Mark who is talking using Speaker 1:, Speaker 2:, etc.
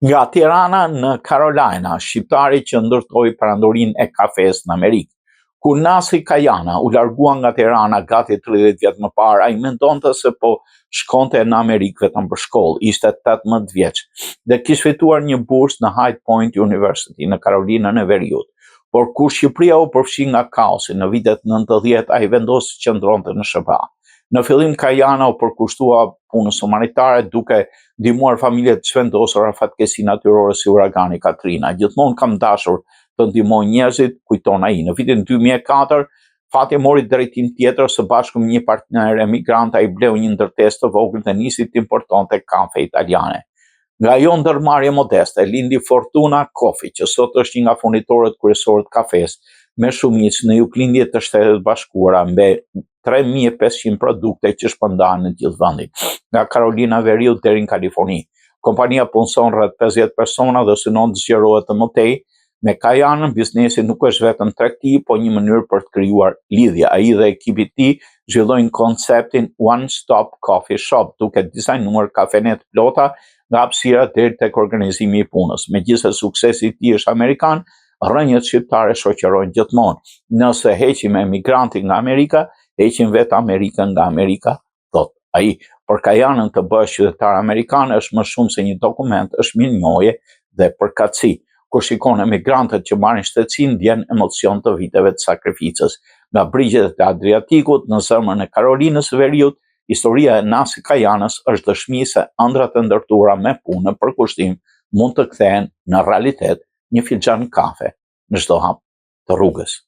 Speaker 1: Nga Tirana në Carolina, shqiptari që ndërtoi perandorinë e kafes në Amerikë. Kur Nasri Kajana u largua nga Tirana gati 30 vjet më parë, ai mendonte se po shkonte në Amerikë vetëm për shkollë, ishte 18 vjeç dhe kishte fituar një bursë në High Point University në Karolinën e Veriut. Por kur Shqipëria u përfshi nga kaosi në vitet 90, ai vendosi që qëndronte në SBA. Në fillim Kajana u përkushtua punës humanitare duke ndihmuar familjet të çvendosura fatkesi natyrore si uragani Katrina. Gjithmonë kam dashur të ndihmoj njerëzit, kujton ai. Në vitin 2004 fati mori drejtim tjetër së bashku me një partner emigrant, ai bleu një ndërtesë të vogël dhe nisi të importonte kafe italiane. Nga ajo ndërmarrje modeste lindi Fortuna Coffee, që sot është një nga furnitorët kryesorë të kafes, me shumicë në juglindje të Shtetet Bashkuara me 3500 produkte që shpërndahen në gjithë vendin, nga Carolina e Veriut deri në Kaliforni. Kompania punson rreth 50 persona dhe synon të zgjerohet të mëtej. Me Kajanën, biznesi nuk është vetëm tregti, po një mënyrë për të krijuar lidhje. Ai dhe ekipi i tij zhvillojnë konceptin One Stop Coffee Shop, duke dizajnuar kafenet plota nga hapësira deri tek organizimi i punës. Megjithëse suksesi i tij është amerikan, rrënjët shqiptare shoqërojnë gjithmonë. Nëse heqim emigrantin nga Amerika, heqim vetë Amerikën nga Amerika, thot ai. Për Kajanën të bësh qytetar amerikan është më shumë se një dokument, është mirënjohje dhe përkatësi. Kur shikon emigrantët që marrin shtetësinë, ndjen emocion të viteve të sakrificës. Nga brigjet e Adriatikut në zemrën e Karolinës së Veriut, historia e Nasri Kajanës është dëshmi se ëndrat e ndërtuara me punë në përkushtim mund të kthehen në realitet një filxhan kafe në çdo hap të rrugës.